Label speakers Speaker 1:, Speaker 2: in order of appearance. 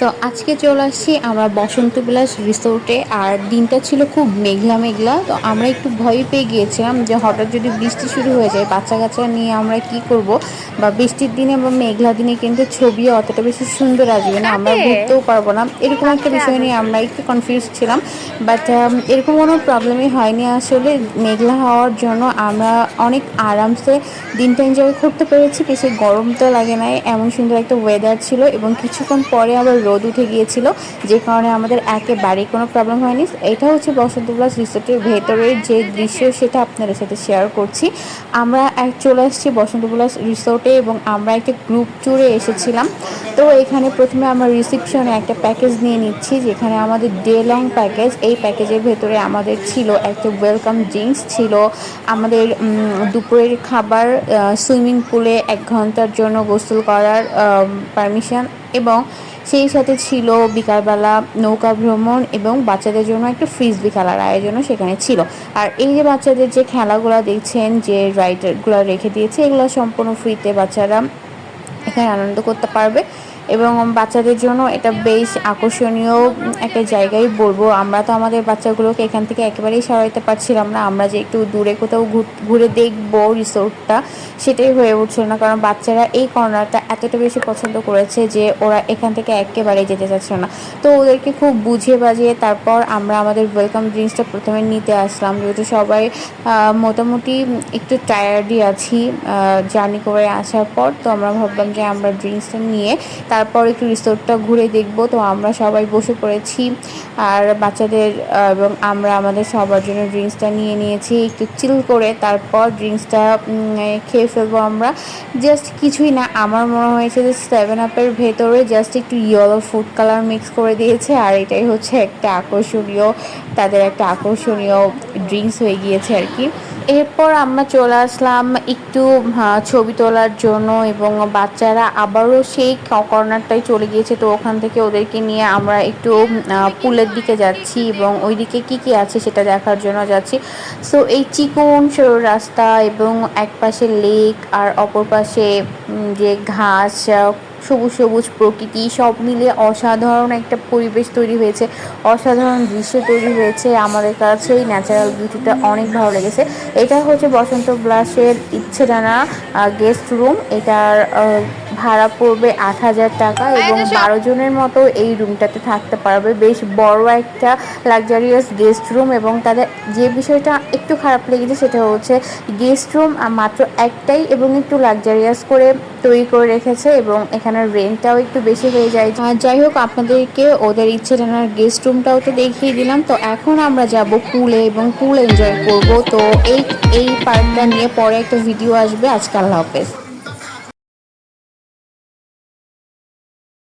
Speaker 1: So আজকে চলে আসছি আমরা বসন্ত বিলাস রিসোর্টে। আর দিনটা ছিল খুব মেঘলা মেঘলা, তো আমরা একটু ভয় পেয়ে গিয়েছিলাম যে হঠাৎ যদি বৃষ্টি শুরু হয়ে যায় বাচ্চা কাচ্চা নিয়ে আমরা কি করব। বা বৃষ্টির দিনে বা মেঘলা দিনে কিন্তু ছবি অতটা বেশি সুন্দর আসবে না, আমরা ঘুরতেও পারবো না, এরকম একটা বিষয় নিয়ে আমরা একটু কনফিউজ ছিলাম। বাট এরকম কোনো প্রবলেমই হয়নি আসলে। মেঘলা হওয়ার জন্য আমরা অনেক আরামসে দিনটা এনজয় করতে পেরেছি, বেশি গরম তো লাগে নাই, এমন সুন্দর একটা ওয়েদার ছিল। এবং কিছুক্ষণ পরে আবার রোদ উঠে গিয়েছিল, যে কারণে আমাদের একেবারেই কোনো প্রবলেম হয়নি। এটা হচ্ছে বসন্ত বিলাস রিসোর্টের ভেতরের যে দৃশ্য, সেটা আপনাদের সাথে শেয়ার করছি। আমরা চলে আসছি বসন্ত বিলাস রিসোর্টে এবং আমরা একটা গ্রুপ ট্যুরে এসেছিলাম। তো এখানে প্রথমে আমরা রিসেপশনে একটা প্যাকেজ নিয়ে নিচ্ছি, যেখানে আমাদের ডে লং প্যাকেজ। এই প্যাকেজের ভেতরে আমাদের ছিল একটা ওয়েলকাম ড্রিঙ্কস ছিল, আমাদের দুপুরের খাবার, সুইমিং পুলে 1 ঘন্টার জন্য গোসল করার পারমিশন, এবং সেই সাথে ছিল বিকালবেলা নৌকা ভ্রমণ এবং বাচ্চাদের জন্য একটা ফ্রিজবি খেলার আয়োজনও সেখানে ছিল। আর এই যে বাচ্চাদের যে খেলাগুলো দেখছেন, যে রাইডারগুলো রেখে দিয়েছে, এগুলো সম্পূর্ণ ফ্রিতে বাচ্চারা এখানে আনন্দ করতে পারবে। এবং বাচ্চাদের জন্য এটা বেশ আকর্ষণীয় একটা জায়গায় বলবো। আমরা তো আমাদের বাচ্চাগুলোকে এখান থেকে একেবারেই সরাইতে পারছিলাম না, আমরা যে একটু দূরে কোথাও ঘুরে দেখবো রিসোর্টটা, সেটাই হয়ে উঠছিল না, কারণ বাচ্চারা এই কর্নারটা এতটা বেশি পছন্দ করেছে যে ওরা এখান থেকে একেবারেই যেতে চাচ্ছিল না। তো ওদেরকে খুব বুঝিয়ে বাজিয়ে তারপর আমরা আমাদের ওয়েলকাম ড্রিঙ্কসটা প্রথমে নিতে আসলাম, যেহেতু সবাই মোটামুটি একটু টায়ার্ডই আছি জার্নি করে আসার পর। তো আমরা ভাবলাম যে আমরা ড্রিঙ্কসটা নিয়ে তারপর একটু রিসোর্টটা ঘুরে দেখব। তো আমরা সবাই বসে পড়েছি, আর বাচ্চাদের এবং আমরা আমাদের সবার জন্য ড্রিঙ্কসটা নিয়ে নিয়েছি একটু চিল করে। তারপর ড্রিঙ্কসটা খেয়ে ফেলবো আমরা। জাস্ট কিছুই না, আমার মনে হয়েছে যে 7 আপের ভেতরে জাস্ট একটু ইয়েলো ফুড কালার মিক্স করে দিয়েছে, আর এটাই হচ্ছে একটা আকর্ষণীয়, তাদের একটা আকর্ষণীয় ড্রিঙ্কস হয়ে গিয়েছে আর কি। এরপর আমরা চলে আসলাম একটু ছবি তোলার জন্য, এবং বাচ্চারা আবারও সেই কর্নারটাই চলে গিয়েছে। তো ওখান থেকে ওদেরকে নিয়ে আমরা একটু পুলের দিকে যাচ্ছি এবং ওইদিকে কি কি আছে সেটা দেখার জন্য যাচ্ছি। সো এই চিকন সরু রাস্তা এবং এক পাশে লেক আর অপর পাশে যে ঘাস, সবুজ সবুজ প্রকৃতি, সব মিলিয়ে অসাধারণ একটা পরিবেশ তৈরি হয়েছে, অসাধারণ দৃশ্য তৈরি হয়েছে। আমাদের কাছে এই ন্যাচারাল বিউটিটা অনেক ভালো লেগেছে। এটা হচ্ছে বসন্ত বিলাসের ইচ্ছেডানা গেস্ট রুম। এটার ভাড়া পড়বে 8,000 টাকা এবং 12 জনের মতো এই রুমটাতে থাকতে পারবে। বেশ বড় একটা লাক্সারিয়াস গেস্ট রুম। এবং তাদের যে বিষয়টা একটু খারাপ লেগেছে সেটা হচ্ছে গেস্ট রুম মাত্র একটাই এবং একটু লাক্সারিয়াস করে তৈরি করে রেখেছে, এবং এখানের রেন্টটাও একটু বেশি হয়ে যায়। যাই হোক, আপনাদেরকে ওদের ইচ্ছেডানার গেস্ট রুমটাও তো দেখিয়ে দিলাম। তো এখন আমরা যাব পুলে এবং পুল এনজয় করব। তো এই পার্কটা নিয়ে পরে একটা ভিডিও আসবে। আজকে আল্লাহ হাফেজ।